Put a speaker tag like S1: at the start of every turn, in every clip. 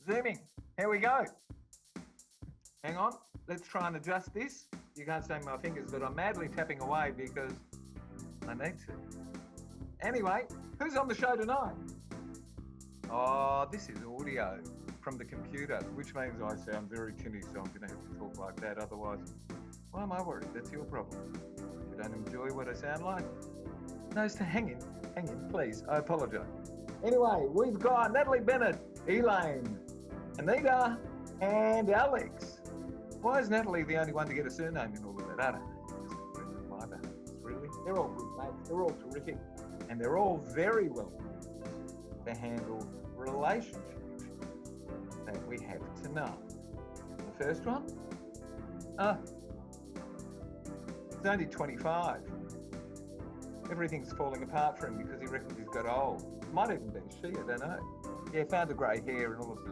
S1: Zooming. Here we go. Hang on. Let's try and adjust this. You can't see my fingers, but I'm madly tapping away because I need to. Anyway, who's on the show tonight? Oh, this is audio from the computer, which means I sound very tinny, so I'm going to have to talk like that. Otherwise, why am I worried? That's your problem. If you don't enjoy what I sound like, no, so hang in, please. I apologise. Anyway, we've got Natalie Bennett, Elaine, Anita, and Alex. Why is Natalie the only one to get a surname in all of that? I don't know. Just my bad. Really? They're all good mates. They're all terrific. And they're all very well to handle relationships that we have to know. The first one? He's only 25. Everything's falling apart for him because he reckons he's got old. Might even be she, I don't know. Yeah, found the grey hair and all of that.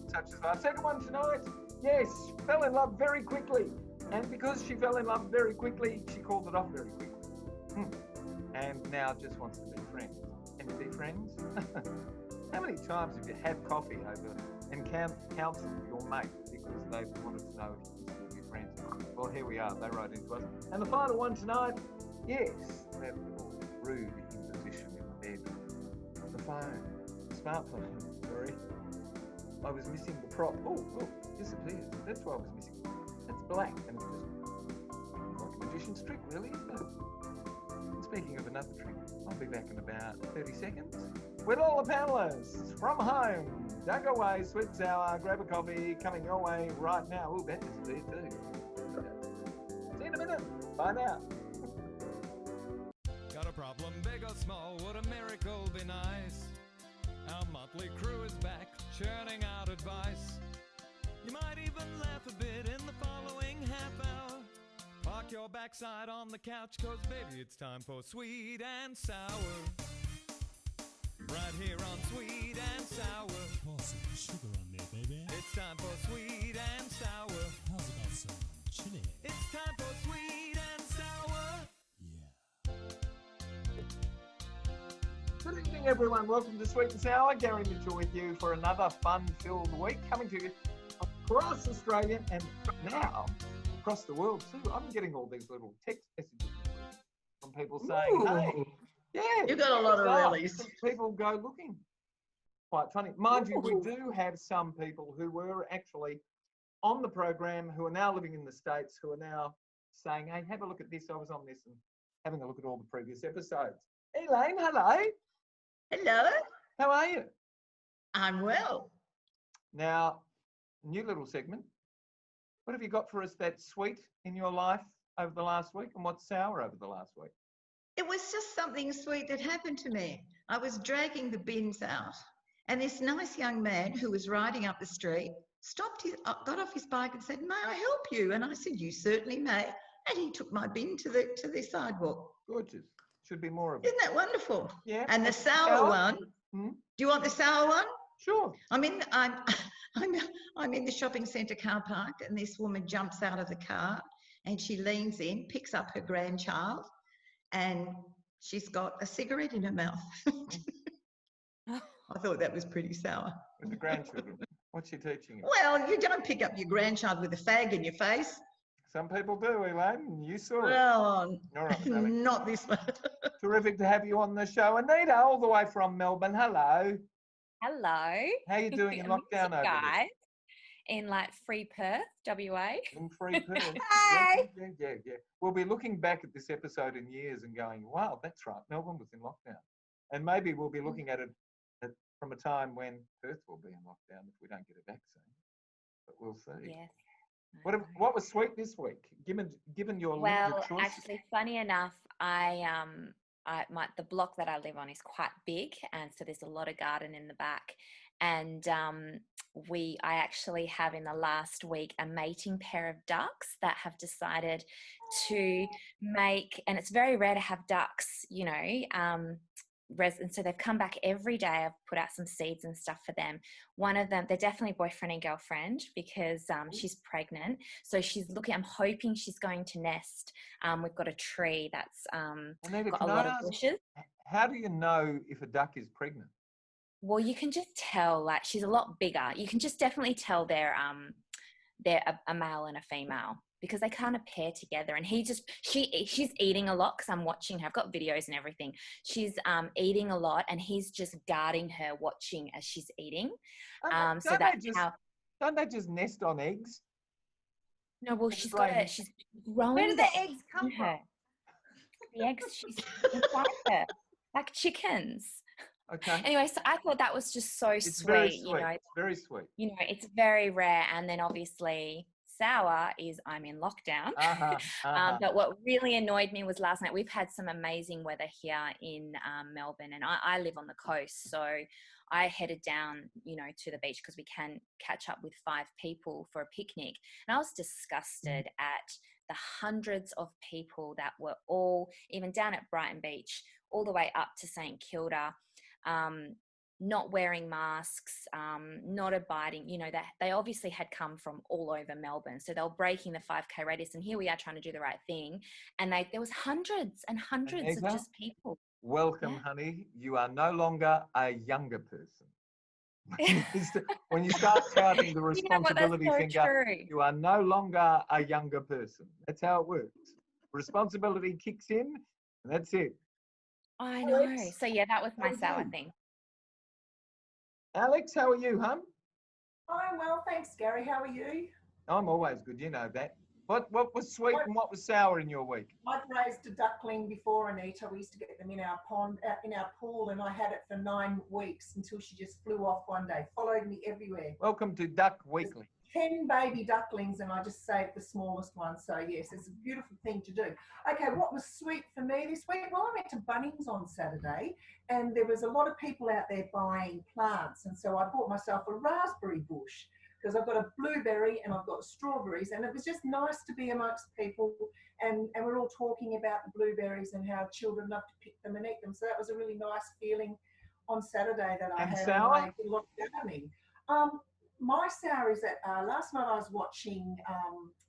S1: Such as life. Second one tonight, yes, fell in love very quickly. And because she fell in love very quickly, she called it off very quickly. And now just wants to be friends. Can you be friends? How many times have you had coffee over and counseled your mate because they wanted to know if you can still be friends? Well, here we are. They wrote into us. And the final one tonight, yes, that little rude imposition in the bed. The phone, smartphone, sorry. I was missing the prop. Oh, disappeared. That's why I was missing. That's black and it's just like a magician's trick, really, isn't it? Speaking of another trick, I'll be back in about 30 seconds with all the panellists from home. Don't go away, sweet and sour, grab a coffee, coming your way right now. Oh, that is there too. See you in a minute. Bye now.
S2: Got a problem, big or small, would a miracle be nice? Our motley crew is back, churning out advice. You might even laugh a bit in the following half hour. Park your backside on the couch, cause baby it's time for Sweet and Sour. Right here on Sweet and Sour.
S3: Pour some sugar on there, baby.
S2: It's time for Sweet and Sour.
S3: How's about some chili?
S2: It's time for Sweet and Sour.
S3: Yeah.
S1: Good evening, everyone. Welcome to Sweet and Sour. Gary Mitchell with you for another fun-filled week, coming to you across Australia and now across the world too. I'm getting all these little text messages from people saying, "Hey, yeah,
S4: you've got a lot of rallies."
S1: People go looking. Quite funny, mind you. We do have some people who were actually on the program who are now living in the States who are now saying, "Hey, have a look at this. I was on this," and having a look at all the previous episodes. Elaine, hello.
S4: Hello.
S1: How are you?
S4: I'm well.
S1: Now, new little segment. What have you got for us that's sweet in your life over the last week, and what's sour over the last week?
S4: It was just something sweet that happened to me. I was dragging the bins out, and this nice young man who was riding up the street got off his bike and said, "May I help you?" And I said, "You certainly may." And he took my bin to the sidewalk.
S1: Gorgeous. Should be more of it.
S4: Isn't that wonderful?
S1: Yeah.
S4: And the sour one.
S1: Hmm?
S4: Do you want the sour one?
S1: Sure.
S4: I'm in the shopping centre car park, and this woman jumps out of the car and she leans in, picks up her grandchild, and she's got a cigarette in her mouth. I thought that was pretty sour.
S1: With the grandchildren. What's she teaching you?
S4: Well, you don't pick up your grandchild with a fag in your face.
S1: Some people do, Elaine. You saw it.
S4: Well,
S1: All right, darling.
S4: not this one.
S1: Terrific to have you on the show. Anita, all the way from Melbourne. Hello.
S5: Hello.
S1: How are you doing in lockdown over
S5: guys? In like free Perth, WA.
S1: In free Perth.
S5: Hey.
S1: Yeah. We'll be looking back at this episode in years and going, wow, that's right. Melbourne was in lockdown. And maybe we'll be looking at it from a time when Perth will be in lockdown if we don't get a vaccine. But we'll see.
S5: Yes.
S1: What was sweet this week, given your limited choices?
S5: Well, actually, funny enough, the block that I live on is quite big, and so there's a lot of garden in the back. And I actually have in the last week a mating pair of ducks that have decided to make, and it's very rare to have ducks, and so they've come back every day. I've put out some seeds and stuff for them. One of them, they're definitely boyfriend and girlfriend because she's pregnant. So I'm hoping she's going to nest. We've got a tree that's got a lot of bushes.
S1: How do you know if a duck is pregnant?
S5: Well, you can just tell, like, she's a lot bigger. You can just definitely tell they're a male and a female because they kind of pair together. And she's eating a lot because I'm watching her. I've got videos and everything. She's eating a lot, and he's just guarding her, watching as she's eating. So that's how.
S1: Don't they just nest on eggs?
S5: No, well, she's growing.
S4: Where do the eggs come from?
S5: The eggs, she's inside her, like chickens.
S1: Okay.
S5: Anyway, so I thought that was just so
S1: It's
S5: sweet.
S1: very sweet.
S5: You know,
S1: It's very sweet.
S5: You know, it's very rare. And then obviously sour is I'm in lockdown. But what really annoyed me was last night. We've had some amazing weather here in Melbourne, and I live on the coast, so I headed down, you know, to the beach because we can catch up with 5 people for a picnic. And I was disgusted at the hundreds of people that were all, even down at Brighton Beach, all the way up to St Kilda, not wearing masks, not abiding, you know, that they obviously had come from all over Melbourne. So they were breaking the 5K radius, and here we are trying to do the right thing. And there was hundreds and hundreds of just people.
S1: Welcome, honey. You are no longer a younger person. When you start counting the responsibility finger, you are no longer a younger person. That's how it works. Responsibility kicks in, and that's it.
S5: I know. Alex, so yeah, that was my sour thing.
S1: Alex, how are you, hon?
S6: I'm well, thanks, Gary. How are you?
S1: I'm always good, you know that. What was sweet and what was sour in your week?
S6: I'd raised a duckling before, Anita. We used to get them in our pond, in our pool, and I had it for 9 weeks until she just flew off one day, followed me everywhere.
S1: Welcome to Duck Weekly.
S6: 10 baby ducklings, and I just saved the smallest one. So yes, it's a beautiful thing to do. Okay, what was sweet for me this week? Well, I went to Bunnings on Saturday, and there was a lot of people out there buying plants, and so I bought myself a raspberry bush, because I've got a blueberry and I've got strawberries, and it was just nice to be amongst people, and we're all talking about the blueberries and how children love to pick them and eat them. So that was a really nice feeling on Saturday that I had.
S1: Sour?
S6: I did a lot of gardening. My sour is that last night I was watching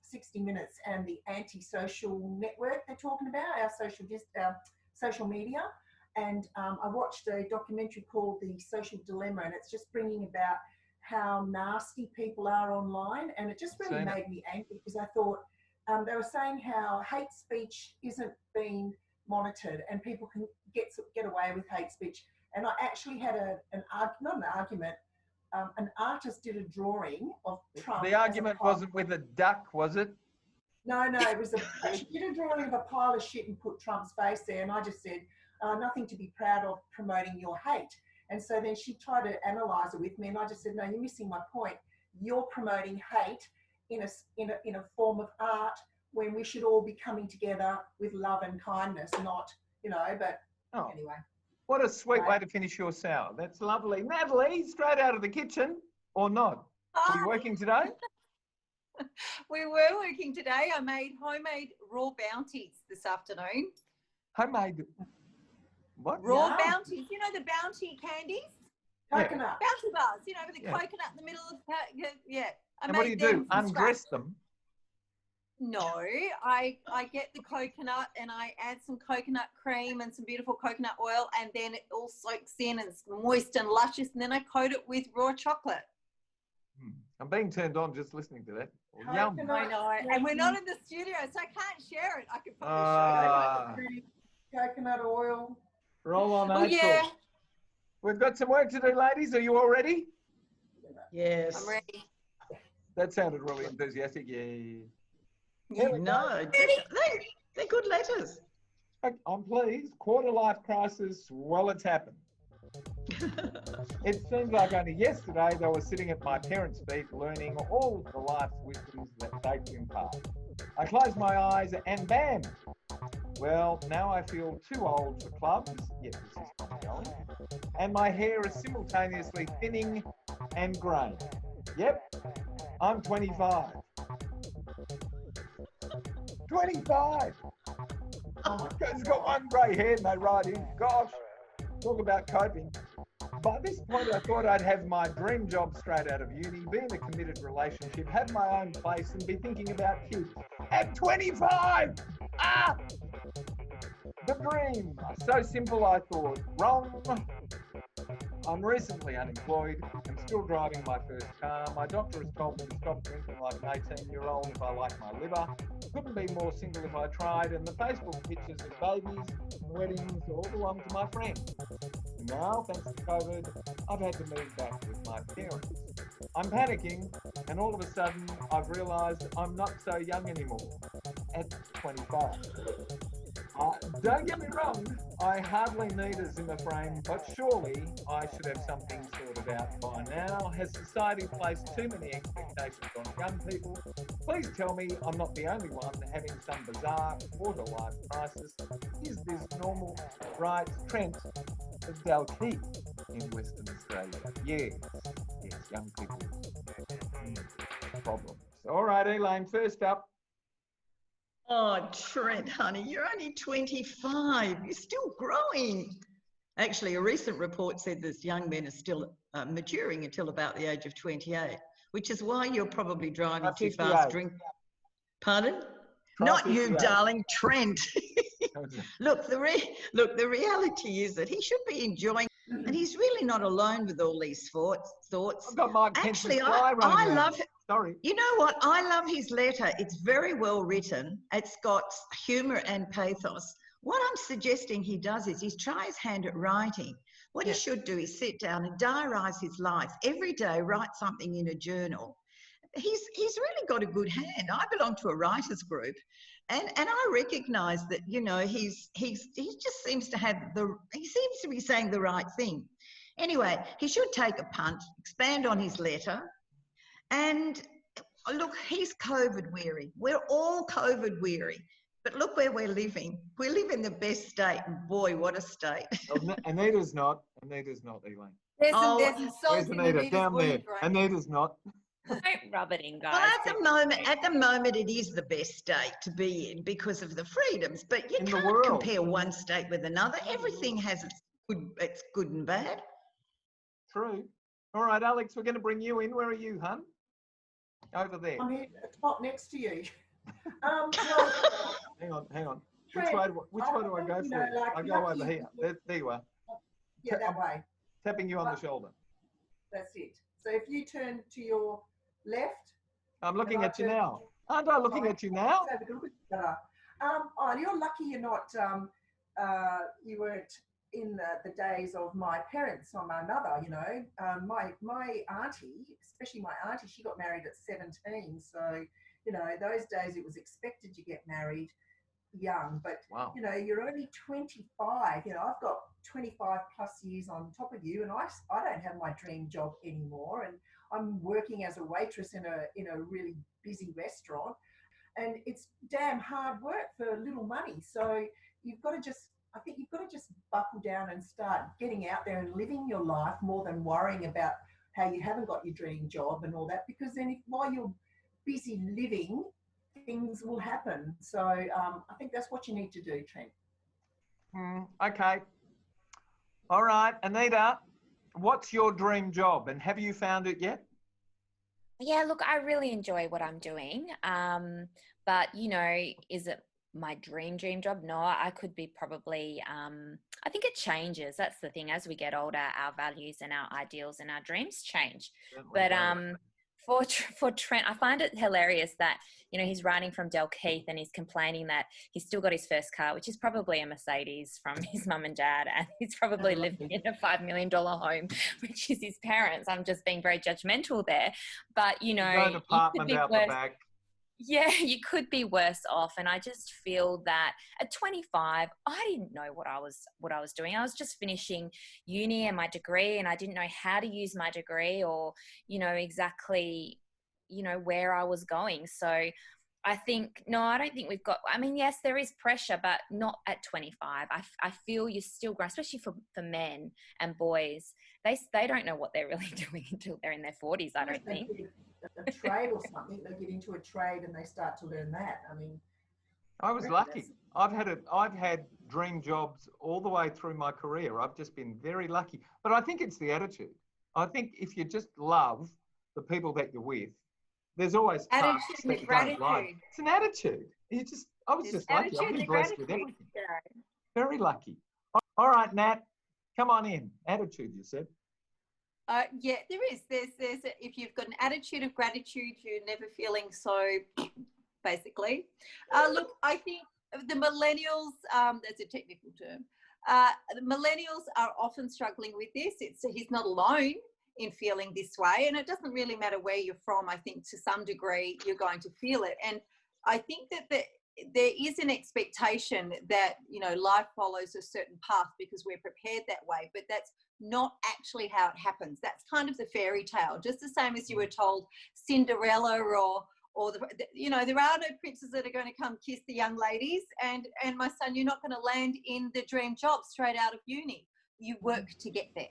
S6: 60 Minutes and the anti-social network they're talking about, our social media, and I watched a documentary called The Social Dilemma, and it's just bringing about how nasty people are online, and it just really made me angry because I thought they were saying how hate speech isn't being monitored and people can get away with hate speech. And I actually had an artist did a drawing of Trump.
S1: The argument wasn't with a duck, was it?
S6: No, it was she did a drawing of a pile of shit and put Trump's face there, and I just said, nothing to be proud of promoting your hate. And so then she tried to analyse it with me, and I just said, no, you're missing my point. You're promoting hate in a form of art when we should all be coming together with love and kindness, not, but anyway.
S1: What a sweet way to finish your sour. That's lovely. Natalie, straight out of the kitchen, or not? Are you working today?
S7: We were working today. I made homemade raw bounties this afternoon.
S1: Homemade what?
S7: Raw bounties. You know the bounty candies?
S6: Coconut.
S7: Bounty bars, with the coconut in the middle of
S1: And what do you do? Undress them?
S7: No, I get the coconut and I add some coconut cream and some beautiful coconut oil, and then it all soaks in and it's moist and luscious, and then I coat it with raw chocolate.
S1: I'm being turned on just listening to that. Yum.
S7: I know, and we're not in the studio, so I can't share it. I could probably show you.
S6: Coconut oil.
S1: Roll on,
S7: April. Yeah.
S1: We've got some work to do, ladies. Are you all ready?
S4: Yes.
S7: I'm ready.
S1: That sounded really enthusiastic. Yeah.
S4: No, they're good letters.
S1: I'm pleased. Quarter life crisis, well, it's happened. It seems like only yesterday they were sitting at my parents' feet learning all the life wisdoms that they impart. I closed my eyes and bam! Well, now I feel too old for clubs. Yes, this is ongoing. And my hair is simultaneously thinning and greying. Yep, I'm 25. 25! It's got one grey hair and they write in. Gosh, talk about coping. By this point, I thought I'd have my dream job straight out of uni, be in a committed relationship, have my own place and be thinking about kids. At 25! Ah! The dream. So simple, I thought. Wrong. I'm recently unemployed. I'm still driving my first car. My doctor has told me to stop drinking like an 18-year-old if I like my liver. Couldn't be more single if I tried. And the Facebook pictures of babies and weddings all belong to my friends. And now, thanks to COVID, I've had to move back with my parents. I'm panicking, and all of a sudden, I've realised I'm not so young anymore at 25. Don't get me wrong, I hardly need a Zimmer frame, but surely I should have something sorted out by now. Has society placed too many expectations on young people? Please tell me I'm not the only one having some bizarre quarter-life crisis. Is this normal? Writes Trent of Dalkeith in Western Australia. Yes, young people. Problems. All right, Elaine, first up.
S4: Oh, Trent, honey, you're only 25. You're still growing. Actually, a recent report said this young men are still maturing until about the age of 28, which is why you're probably driving too fast. Pardon? Not you, darling, Trent. Look, the reality is that he should be enjoying, and he's really not alone with all these thoughts.
S1: I've got my
S4: Actually, I love it. Sorry. You know what? I love his letter. It's very well written. It's got humour and pathos. What I'm suggesting he does is he's try his hand at writing. What he should do is sit down and diarise his life. Every day, write something in a journal. He's really got a good hand. I belong to a writers group, and I recognise that, you know, he just seems to have he seems to be saying the right thing. Anyway, he should take a punt, expand on his letter. And look, he's COVID weary. We're all COVID weary. But look where we're living. We live in the best state. And boy, what a state.
S1: Anita's not, Elaine.
S7: There's some salt
S1: Where's
S7: in
S1: Anita?
S7: Anita's
S1: Down
S7: wound,
S1: there.
S7: right?
S1: Anita's not.
S5: Don't rub it in, guys.
S4: Well, at the moment, it is the best state to be in because of the freedoms. But you can't compare one state with another. Everything has its good and bad.
S1: True. All right, Alex, we're going to bring you in. Where are you, hun? Over there.
S6: I'm here at the top next to you.
S1: Hang on. Which way do I go for? I go over here. There you are.
S6: Yeah, that way.
S1: Tapping you on the shoulder.
S6: That's it. So if you turn to your left.
S1: I'm looking at you now. Aren't I looking at you now?
S6: You're lucky you're not, you weren't in the days of my parents or my mother, you know. My auntie, especially my auntie, she got married at 17. So, you know, those days it was expected you get married young. But, you know, you're only 25. You know, I've got 25 plus years on top of you, and I don't have my dream job anymore. And I'm working as a waitress in a really busy restaurant. And it's damn hard work for little money. So you've got to just buckle down and start getting out there and living your life more than worrying about how you haven't got your dream job and all that, because then while you're busy living, things will happen. So I think that's what you need to do, Trent.
S1: Okay. All right, Anita, what's your dream job, and have you found it yet?
S5: Yeah, look, I really enjoy what I'm doing. But, you know, is it my dream job? No, I could be probably, I think it changes. That's the thing. As we get older, our values and our ideals and our dreams change. But for Trent, I find it hilarious that, you know, he's writing from Dalkeith and he's complaining that he's still got his first car, which is probably a Mercedes from his mum and dad, and he's probably living in a $5 million home, which is his parents. I'm just being very judgmental there. But, you know,
S1: an apartment out the back.
S5: Yeah, you could be worse off. And I just feel that at 25, I didn't know what I was doing. I was just finishing uni and my degree, and I didn't know how to use my degree or, you know, exactly, you know, where I was going. So I think, no, I don't think we've got, I mean, yes, there is pressure, but not at 25. I feel you're still growing, especially for men and boys. They don't know what they're really doing until they're in their 40s, I don't think.
S6: A trade or something, they get into a trade and they start to learn that. I mean,
S1: I was lucky. I've had dream jobs all the way through my career. I've just been very lucky. But I think it's the attitude. I think if you just love the people that you're with, there's always tasks that you don't like. It's an attitude. I was just lucky. I've been blessed with everything. Very lucky. All right, Nat, come on in. Attitude, you said.
S7: Yeah, there is. There's if you've got an attitude of gratitude, you're never feeling so, basically. Look, I think the millennials, that's a technical term. The millennials are often struggling with this. He's not alone in feeling this way, and it doesn't really matter where you're from. I think to some degree you're going to feel it, and I think that there is an expectation that, you know, life follows a certain path because we're prepared that way, but that's not actually how it happens. That's kind of the fairy tale, just the same as you were told Cinderella or you know, there are no princes that are going to come kiss the young ladies, and my son, you're not going to land in the dream job straight out of uni. You work to get there,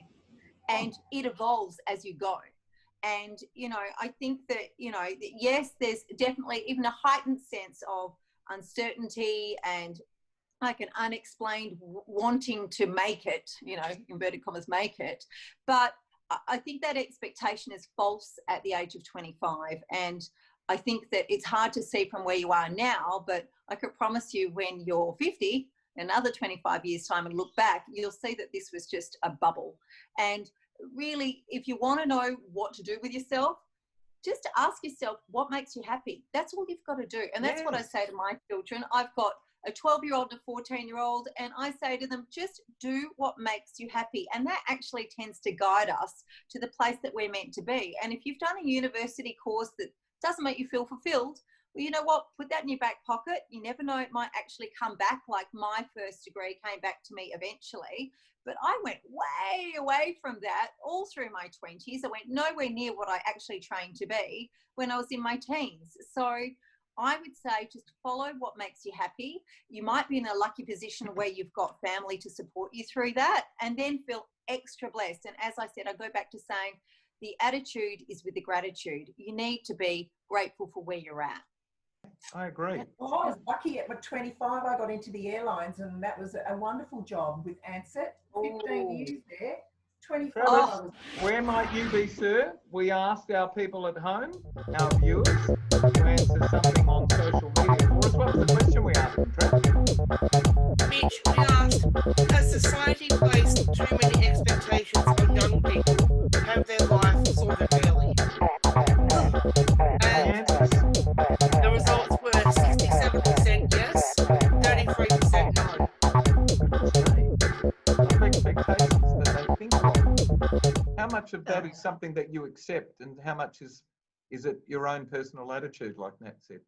S7: and it evolves as you go. And, you know, I think that, you know, yes, there's definitely even a heightened sense of uncertainty and like an unexplained wanting to make it, you know, inverted commas, make it. But I think that expectation is false at the age of 25. And I think that it's hard to see from where you are now, but I could promise you when you're 50, another 25 years time, and look back, you'll see that this was just a bubble. And really, if you want to know what to do with yourself, just ask yourself what makes you happy. That's all you've got to do. And that's what I say to my children. I've got a 12-year-old and a 14-year-old, and I say to them, just do what makes you happy. And that actually tends to guide us to the place that we're meant to be. And if you've done a university course that doesn't make you feel fulfilled, well, you know what? Put that in your back pocket. You never know, it might actually come back. Like my first degree came back to me eventually, but I went way away from that all through my 20s. I went nowhere near what I actually trained to be when I was in my teens. So I would say just follow what makes you happy. You might be in a lucky position where you've got family to support you through that, and then feel extra blessed. And as I said, I go back to saying the attitude is with the gratitude. You need to be grateful for where you're at.
S1: I agree.
S6: Well, I was lucky at my 25, I got into the airlines, and that was a wonderful job with Ansett. 15 years there. 25.
S1: Travis, where might you be, sir? We asked our people at home, our viewers, to answer something on social media for us. What was the question we asked them, Trav?
S8: Mitch, we asked, has society placed too many expectations on young people to have their life sorted early? And the results were 67% yes, 33% no.
S1: Expectations that they think of. How much of that is something that you accept, and how much is it your own personal attitude, like Nat said?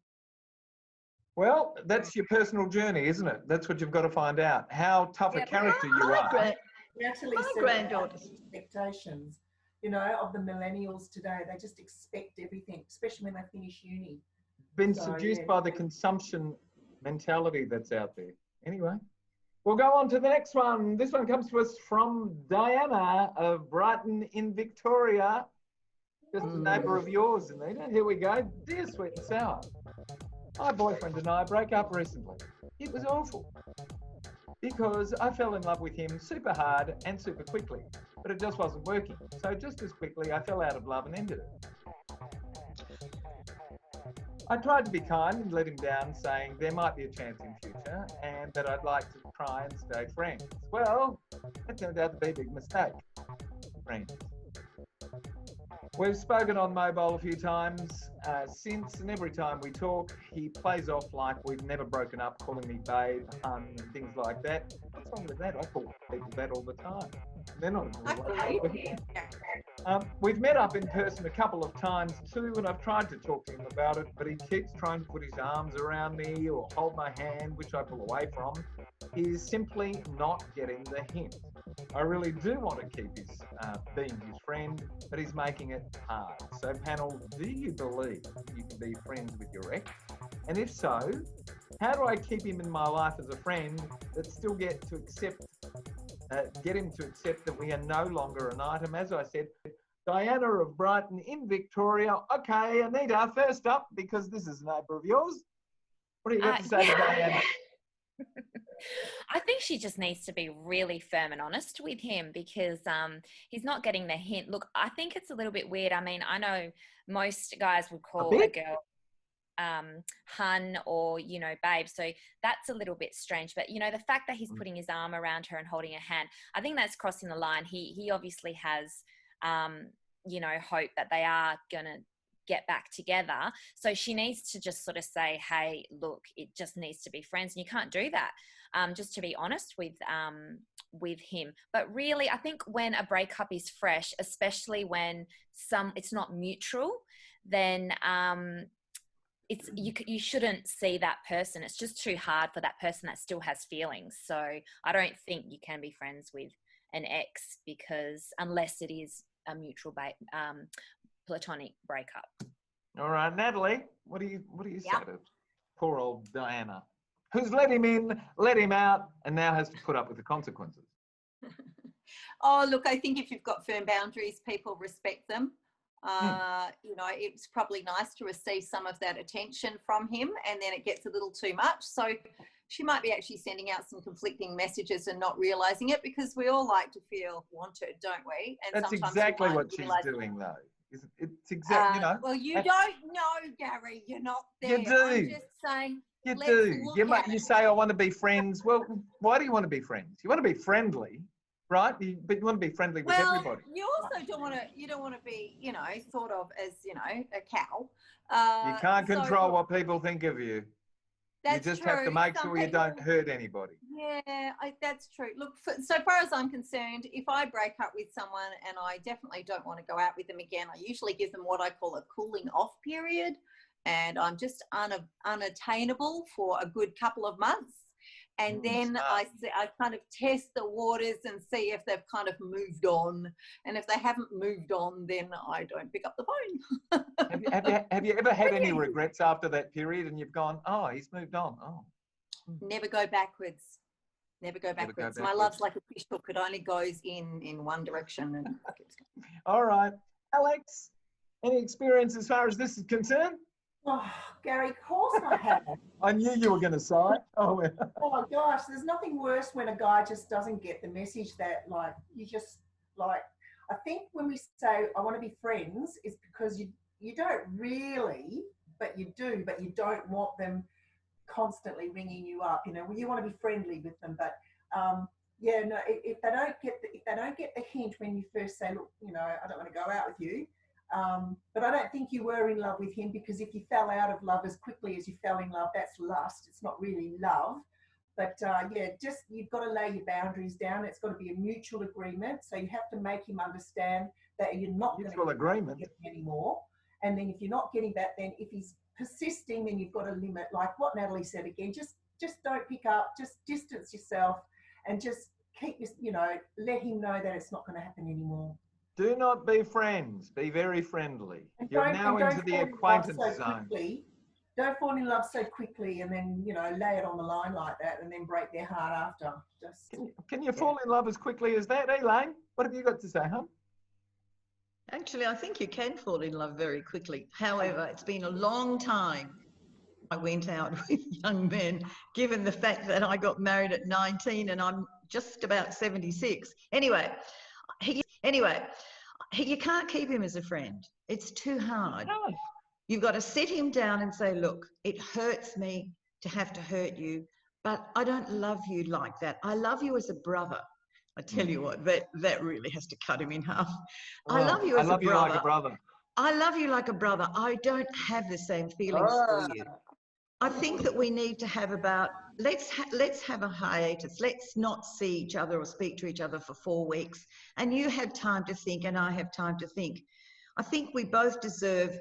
S1: Well, that's your personal journey, isn't it? That's what you've got to find out. How tough a character you are.
S6: Natalie said
S4: granddaughters.
S6: Expectations, you know, of the millennials today. They just expect everything, especially when they finish uni.
S1: Been seduced by the consumption mentality that's out there. Anyway, we'll go on to the next one. This one comes to us from Diana of Brighton in Victoria. Just a neighbour of yours, Anita. Here we go. Dear Sweet and Sour. My boyfriend and I broke up recently. It was awful because I fell in love with him super hard and super quickly, but it just wasn't working. So just as quickly, I fell out of love and ended it. I tried to be kind and let him down, saying there might be a chance in future and that I'd like to try and stay friends. Well, it turned out to be a big mistake. Friends. We've spoken on mobile a few times since, and every time we talk, he plays off like we've never broken up, calling me babe, hun, and things like that. What's wrong with that? I call people that all the time. They're not in a relationship. We've met up in person a couple of times too, and I've tried to talk to him about it, but he keeps trying to put his arms around me or hold my hand, which I pull away from. He's simply not getting the hint. I really do want to keep his being his friend, but he's making it hard. So panel, do you believe you can be friends with your ex? And if so, how do I keep him in my life as a friend but still get him to accept that we are no longer an item? As I said, Diana of Brighton in Victoria. Okay, Anita, first up, because this is a neighbour of yours. What do you got to say to Diana?
S5: I think she just needs to be really firm and honest with him because he's not getting the hint. Look, I think it's a little bit weird. I mean, I know most guys would call a girl hun or, you know, babe. So that's a little bit strange. But, you know, the fact that he's putting his arm around her and holding her hand, I think that's crossing the line. He obviously has you know, hope that they are going to get back together. So she needs to just sort of say, hey, look, it just needs to be friends. And you can't do that, just to be honest with him. But really, I think when a breakup is fresh, especially when it's not mutual, then you shouldn't see that person. It's just too hard for that person that still has feelings. So I don't think you can be friends with an ex, because unless it is a mutual platonic breakup.
S1: All right, Natalie, what do you say
S5: Yep.
S1: to poor old Diana, who's let him in, let him out, and now has to put up with the consequences?
S7: Oh, look, I think if you've got firm boundaries, people respect them. You know, it's probably nice to receive some of that attention from him, and then it gets a little too much. So she might be actually sending out some conflicting messages and not realising it, because we all like to feel wanted, don't we? And
S1: That's
S7: sometimes
S1: exactly
S7: we
S1: what
S7: might
S1: she's
S7: realise
S1: doing, though. It's exactly, you know.
S7: well, you don't know, Gary. You're not there.
S1: You do.
S7: I'm just saying.
S1: You
S7: let's
S1: do.
S7: look at
S1: You
S7: it.
S1: say, I want to be friends. Well, why do you want to be friends? You want to be friendly, right? But you want to be friendly with
S7: Well,
S1: everybody.
S7: you also don't want to. You don't want to be, you know, thought of as, you know, a cow.
S1: You can't
S7: so,
S1: control
S7: look,
S1: what people think of you. You
S7: that's
S1: just
S7: true.
S1: have to make
S7: Some
S1: sure you
S7: people-
S1: don't hurt anybody.
S7: Yeah, that's true. Look, so far as I'm concerned, if I break up with someone and I definitely don't want to go out with them again, I usually give them what I call a cooling off period, and I'm just unattainable for a good couple of months. And then I kind of test the waters and see if they've kind of moved on. And if they haven't moved on, then I don't pick up the phone.
S1: Have you ever had any regrets after that period, and you've gone, oh, he's moved on? Oh.
S7: Never go backwards. Never go backwards. My love's like a fish hook. It only goes in one direction. And
S1: All right. Alex, any experience as far as this is concerned?
S6: Oh, Gary, of course I haven't.
S1: I knew you were going to sigh. Oh,
S6: Oh my gosh, there's nothing worse when a guy just doesn't get the message that, like, you just, like, I think when we say I want to be friends, it's because you don't really, but you do, but you don't want them constantly ringing you up. You know, you want to be friendly with them, but yeah, no, if they don't get the hint when you first say, look, you know, I don't want to go out with you. But I don't think you were in love with him, because if you fell out of love as quickly as you fell in love, that's lust. It's not really love. But yeah, just you've got to lay your boundaries down. It's got to be a mutual agreement. So you have to make him understand that you're not going to get anymore. And then if you're not getting that, then if he's persisting, then you've got to limit, like what Natalie said again, just don't pick up, just distance yourself, and just keep this, you know, let him know that it's not going to happen anymore.
S1: Do not be friends. Be very friendly.
S6: And
S1: You're now into the acquaintance zone.
S6: Don't fall in love so quickly and then, you know, lay it on the line like that and then break their heart after. Just
S1: Can you fall in love as quickly as that, Elaine? What have you got to say, huh?
S4: Actually, I think you can fall in love very quickly. However, it's been a long time I went out with young men, given the fact that I got married at 19 and I'm just about 76. Anyway, you can't keep him as a friend. It's too hard.
S1: No.
S4: You've got to sit him down and say, look, it hurts me to have to hurt you, but I don't love you like that. I love you as a brother. I tell you what, that really has to cut him in half.
S1: Well,
S4: I love you as a brother.
S1: like a brother.
S4: I love you like a brother. I don't have the same feelings for you. I think that we need to have let's have a hiatus. Let's not see each other or speak to each other for 4 weeks. And you have time to think and I have time to think. I think we both deserve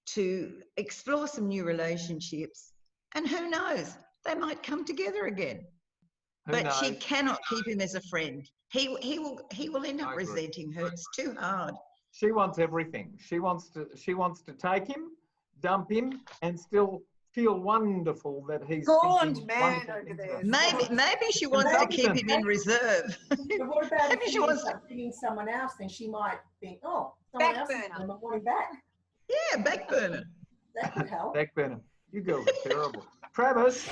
S4: to explore some new relationships. And who knows, they might come together again. But she cannot keep him as a friend. He will end up resenting her. It's too hard.
S1: She wants everything. She wants to take him, dump him, and still feel wonderful that he's
S7: gone man over there.
S4: Maybe she wants to keep him in reserve.
S6: But what about
S4: Maybe
S6: if
S4: she
S6: he
S4: wants
S6: ends up getting someone else, then she might think, oh, someone else is going to want him back.
S4: Yeah, back burner.
S6: That could help.
S1: Back burner. You girls are terrible. Travis,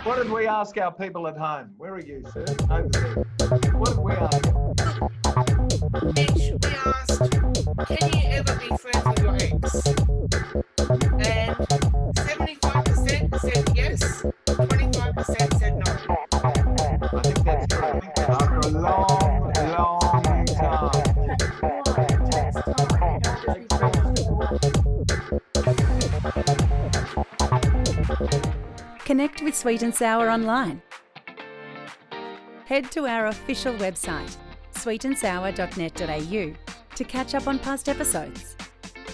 S1: what did we ask our people at home? Where are you, sir? Over there. What did we ask?
S8: Mitch, we asked, can you ever be friends with your ex? And 75% said yes, 25% said no.
S1: I think that's true. After a long, long time.
S9: Connect with Sweet and Sour online. Head to our official website, sweetandsour.net.au, to catch up on past episodes.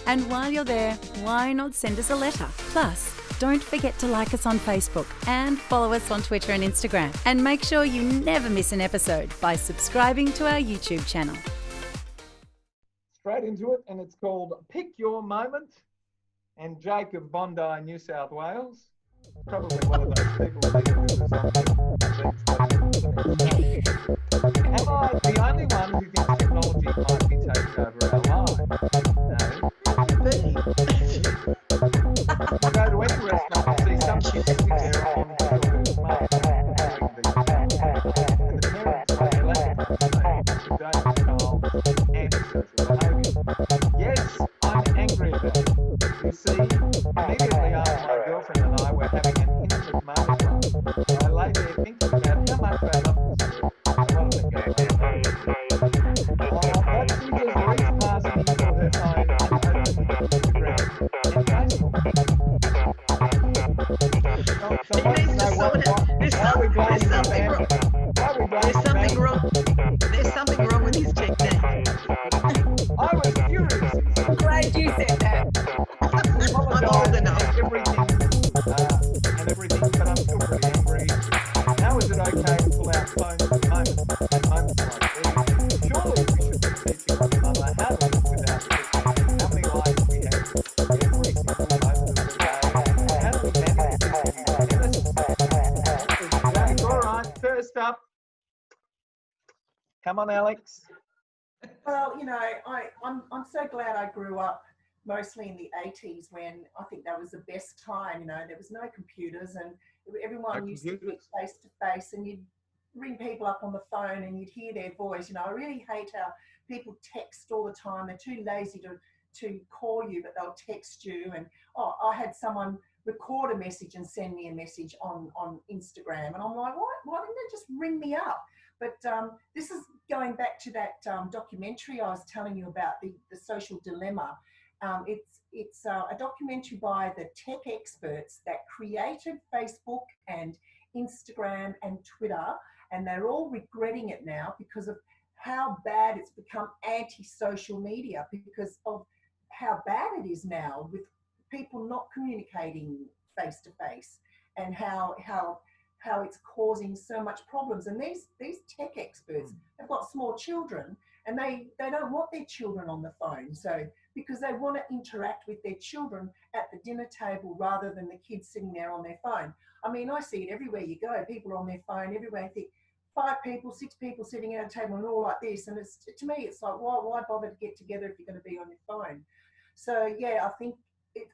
S9: And while you're there, why not send us a letter? Plus, don't forget to like us on Facebook and follow us on Twitter and Instagram. And make sure you never miss an episode by subscribing to our YouTube channel.
S1: Straight into it, and it's called Pick Your Moment. And Jake of Bondi, New South Wales, probably one of those people who was on Am I the only one who thinks technology might be taking over our lives? No. I go to any restaurant and see some kids sitting there on their smartphone and the parents are left to don't control antisocial behaviour. Yes, I'm angry about it. You see, immediately after my girlfriend and I were having an intimate moment, I lay there thinking about how much I love this girl. But she just reached past me for her phone and opened Instagram and Facebook. So
S4: He needs to sort it. There's something wrong with his technique.
S1: I was furious.
S7: I'm glad you said that.
S4: I'm old enough.
S1: And everything, but I'm still pretty angry. How is it okay to pull out phones at moments like these? Surely we should be teaching one another how to live without it. How many lives we have every single moment of the day. How do we manage this? All right, first up. Come on, Alex.
S6: Well, you know, I'm so glad I grew up mostly in the 80s when I think that was the best time. You know, there was no computers and everyone used to meet face to face, and you'd ring people up on the phone and you'd hear their voice. You know, I really hate how people text all the time. They're too lazy to call you, but they'll text you. And I had someone record a message and send me a message on Instagram, and I'm like, why didn't they just ring me up? But this is going back to that documentary I was telling you about, the social dilemma. It's a documentary by the tech experts that created Facebook and Instagram and Twitter, and they're all regretting it now because of how bad it's become anti-social media, because of how bad it is now with people not communicating face to face, and how it's causing so much problems. And these tech experts have got small children, and they don't want their children on the phone, so because they want to interact with their children at the dinner table rather than the kids sitting there on their phone. I mean, I see it everywhere you go. People are on their phone everywhere. I think 5 people, 6 people sitting at a table and all like this, and it's, to me, it's like, why bother to get together if you're going to be on your phone? So yeah, I think the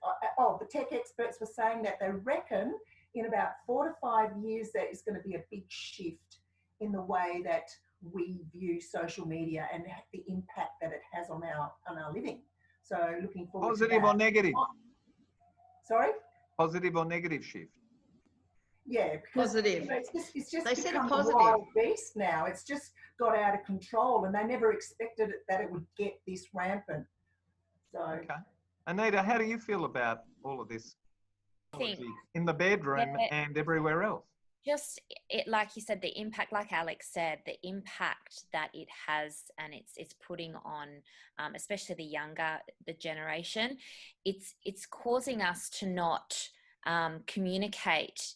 S6: tech experts were saying that they reckon in about 4 to 5 years there is going to be a big shift in the way that we view social media and the impact that it has on our living. So looking forward
S1: Positive
S6: to that.
S1: or negative?
S6: Sorry?
S1: Positive or negative shift?
S6: Yeah, because
S4: Positive.
S6: you know, it's just
S4: They said a
S6: become
S4: positive.
S6: a wild beast now. It's just got out of control, and they never expected that it would get this rampant. So
S1: Okay. Anita, how do you feel about all of this
S5: Think,
S1: in the bedroom and everywhere else?
S5: Just it, like you said, the impact, like Alex said, the impact that it has, and it's putting on, especially the generation. It's causing us to not communicate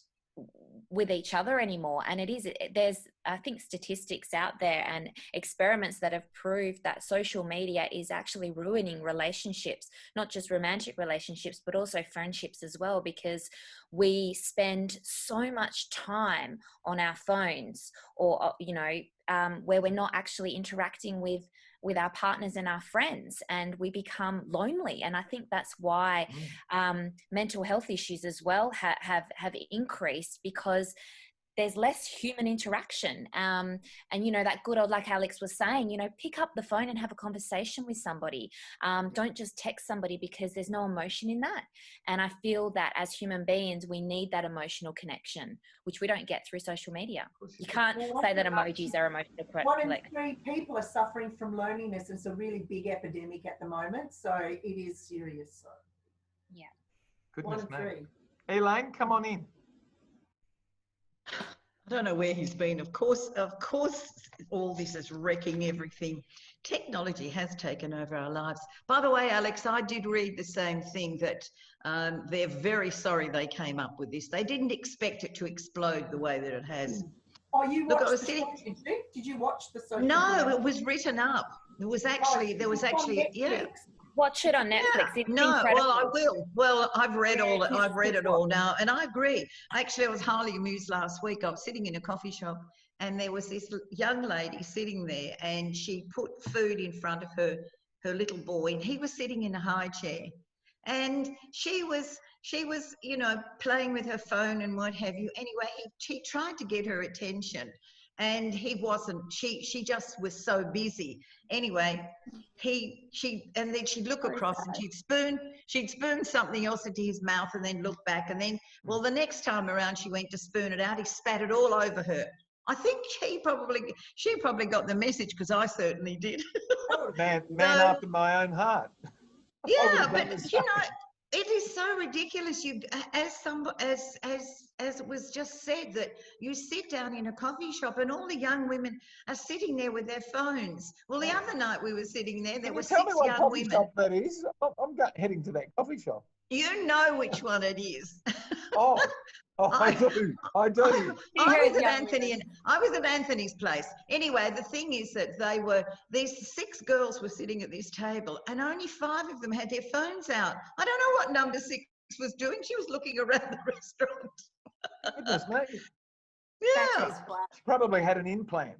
S5: with each other anymore. And there's I think statistics out there and experiments that have proved that social media is actually ruining relationships, not just romantic relationships, but also friendships as well, because we spend so much time on our phones, or where we're not actually interacting with our partners and our friends, and we become lonely. And I think that's why mental health issues as well have increased, because there's less human interaction. And, that good old, like Alex was saying, pick up the phone and have a conversation with somebody. Don't just text somebody, because there's no emotion in that. And I feel that as human beings, we need that emotional connection, which we don't get through social media. You can't say that emojis are emotional.
S6: 1 in 3 people are suffering from loneliness. It's a really big epidemic at the moment. So it is serious. So.
S5: Yeah.
S1: Goodness me.
S6: 1 in 3.
S1: Elaine, come on in.
S4: I don't know where he's been. Of course, all this is wrecking everything. Technology has taken over our lives. By the way, Alex, I did read the same thing, that they're very sorry they came up with this. They didn't expect it to explode the way that it has.
S6: Oh, you
S4: Look,
S6: watched
S4: I was
S6: the
S4: sitting.
S6: show, did you? Did you watch the social?
S4: No, it was written up. It was actually, there was
S6: it's on
S4: actually, yeah.
S6: Netflix.
S5: Watch it on Netflix. It's
S4: No,
S5: incredible.
S4: well, I will. Well, I've read all.
S6: Yeah,
S4: I've read
S6: it's
S4: it all now, and I agree. Actually, I was highly amused last week. I was sitting in a coffee shop, and there was this young lady sitting there, and she put food in front of her little boy, and he was sitting in a high chair, and she was, you know, playing with her phone and what have you. Anyway, he tried to get her attention, and he wasn't. She just was so busy. Anyway, and then she'd look across and she'd spoon something else into his mouth and then look back, and then, well, the next time around she went to spoon it out, he spat it all over her. I think she probably got the message, because I certainly did.
S1: Man after my own heart.
S4: Yeah, but you know, it is so ridiculous. As it was just said, that you sit down in a coffee shop and all the young women are sitting there with their phones. Well, the other night we were sitting there, there were 6
S1: Tell me what
S4: young
S1: coffee
S4: women.
S1: shop that is. I'm heading to that coffee shop.
S4: You know which one it is.
S1: Oh, I do. I was at Anthony's place. Anyway, the thing is that these 6 girls were sitting at this table, and only 5 of them had their phones out. I don't know what number 6 was doing. She was looking around the restaurant. Goodness me.
S4: Yeah.
S1: She probably had an implant.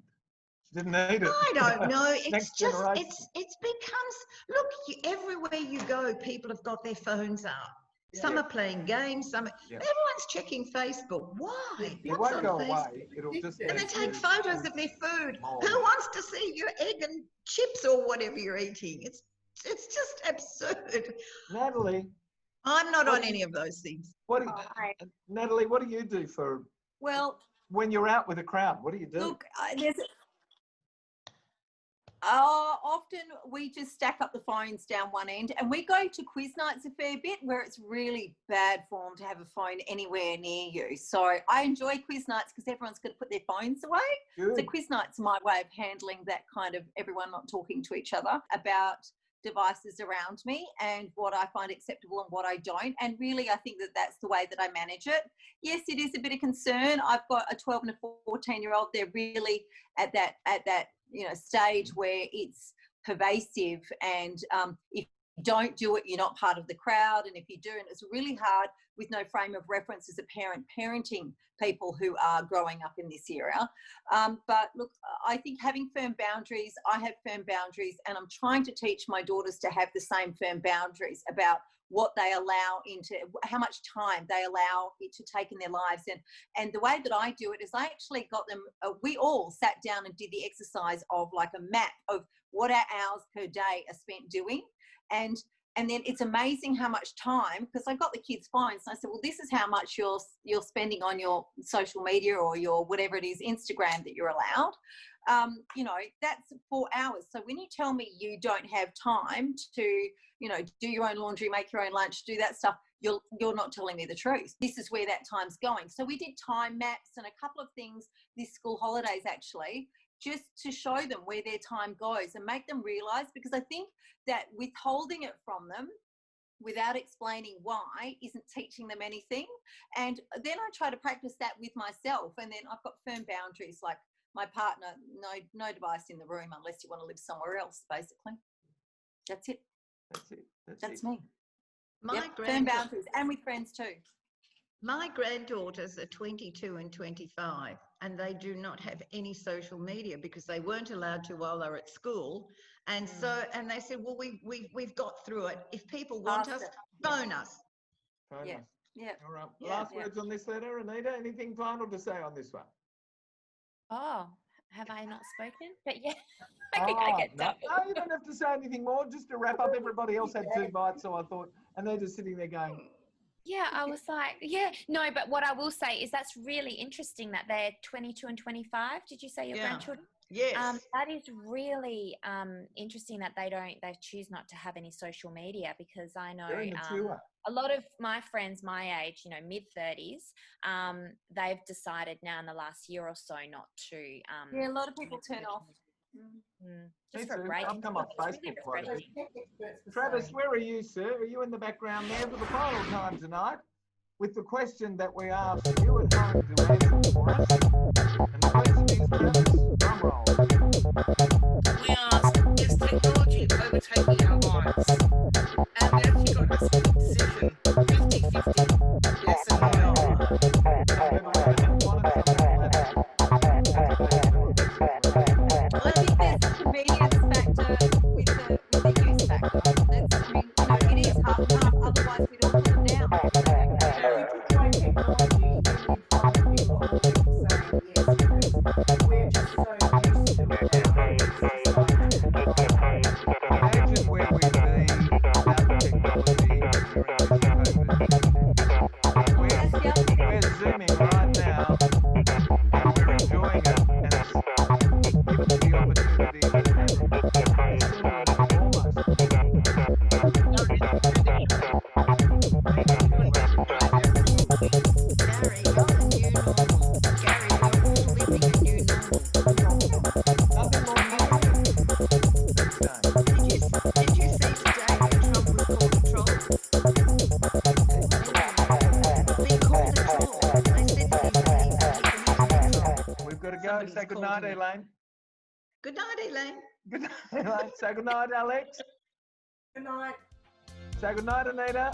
S1: She didn't need it.
S4: I don't know. It's
S1: Next
S4: just,
S1: generation.
S4: it's becomes, look, everywhere you go, people have got their phones out. Some are playing games, everyone's checking Facebook. Why?
S1: It won't go away. It'll just.
S4: And they take photos of their food. Who wants to see your egg and chips or whatever you're eating? It's just absurd.
S1: Natalie.
S4: I'm not on any of those things.
S1: Natalie, what do you do for?
S7: Well,
S1: when you're out with a crowd, what do you do?
S7: look, often we just stack up the phones down one end, and we go to quiz nights a fair bit, where it's really bad form to have a phone anywhere near you. So I enjoy quiz nights because everyone's going to put their phones away.
S1: Good.
S7: So quiz nights are my way of handling that kind of everyone not talking to each other about devices around me and what I find acceptable and what I don't. And really, I think that that's the way that I manage it. Yes, it is a bit of concern. I've got a 12 and a 14-year-old. They're really at that stage where it's pervasive, and if you don't do it, you're not part of the crowd, and if you do, and it's really hard with no frame of reference as a parent parenting people who are growing up in this era. But look, I think having firm boundaries, I have firm boundaries, and I'm trying to teach my daughters to have the same firm boundaries about what they allow into, how much time they allow it to take in their lives. And the way that I do it is I actually got them, we all sat down and did the exercise of like a map of what our hours per day are spent doing. And then it's amazing how much time, because I got the kids' phones, and I said, well, this is how much you're spending on your social media or your whatever it is, Instagram, that you're allowed. That's 4 hours. So when you tell me you don't have time to, do your own laundry, make your own lunch, do that stuff, you're not telling me the truth. This is where that time's going. So we did time maps and a couple of things this school holidays, actually, just to show them where their time goes and make them realise, because I think that withholding it from them without explaining why isn't teaching them anything. And then I try to practice that with myself, and then I've got firm boundaries, like my partner, no device in the room unless you want to live somewhere else, basically. That's it. That's me. Firm boundaries, and with friends too.
S4: My granddaughters are 22 and 25, and they do not have any social media because they weren't allowed to while they were at school. And so, and they said, well, we've got through it. If people want us, phone us.
S1: Yeah. All right.
S4: Yeah.
S1: Last words on this letter, Anita. Anything final to say on this one?
S5: Oh, have I not spoken? But yeah,
S1: I
S5: get done.
S1: No, you don't have to say anything more. Just to wrap up, everybody else had 2 bites, so I thought, and they're just sitting there going.
S5: Yeah, I was like, but what I will say is that's really interesting that they're 22 and 25. Did you say your grandchildren?
S4: Yes.
S5: That is really interesting that they choose not to have any social media, because I know
S1: Very mature.
S5: a lot of my friends my age, mid-30s, they've decided now in the last year or so not to.
S7: Yeah, a lot of people turn off.
S5: Just
S1: Me
S5: for a
S1: too.
S5: break.
S1: I've come off
S5: It's really
S1: Facebook quite a bit.
S5: refreshing.
S6: Tech experts were
S1: Travis,
S6: saying.
S1: where are you, sir? Are you in the background there for the final time tonight? With the question that we asked you at home to answer for us. And the question is, Travis, drum roll.
S8: We asked, is technology overtaking our lives? And they've actually got a split decision, 50-50, yes and no.
S1: Some people want it, some people have
S7: I think there's the convenience factor with the use factor. That's, I mean, it is half and half. Otherwise, we'd all put them down.
S6: If you took away technology, then you'd find there'd be a lot more people saying yes, because we're just so used to it now.
S1: Imagine where we'd be without the technology during this COVID. We're zooming right now, and we're enjoying it, and it's given us the opportunity to have
S4: Gary, you're the new normal. Gary, we're all living a new normal.
S1: nothing more important than saying.
S4: Did you see today that Trump was called a troll? They called a troll. They said that he's a troll.
S1: We've got to go.
S4: Somebody's
S1: Say good
S4: called
S1: night,
S4: him.
S1: Elaine.
S4: Good night, Elaine.
S1: Good night, Elaine. Say good night, Alex.
S6: Good night.
S1: Say good night, Anita.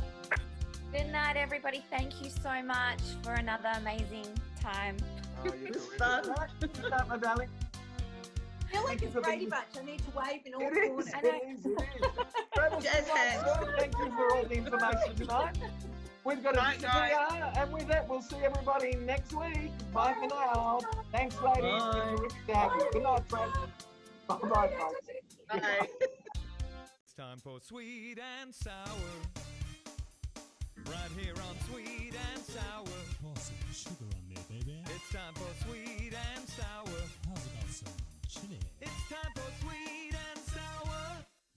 S5: Good night, everybody. Thank you so much for another amazing time.
S1: It
S4: was fun.
S1: Good night, my darling.
S7: I feel like
S1: Thank you
S7: it's
S1: for
S7: Brady
S1: being-
S7: Bunch. I need to wave in all
S1: It
S7: corners.
S1: is, it is. Travis,
S4: Jazz
S1: good night,
S4: hands.
S1: sir. Thank you for all the information tonight. We've got to
S8: Night, guys.
S1: disappear, and with that, we'll see everybody next week. Bye for now. Thanks, ladies.
S4: Bye.
S1: It's terrific to have you. Good night, Travis. Bye-bye, folks.
S8: Bye.
S2: It's time for Sweet and Sour. Right here on Sweet and Sour.
S3: Pour some sugar on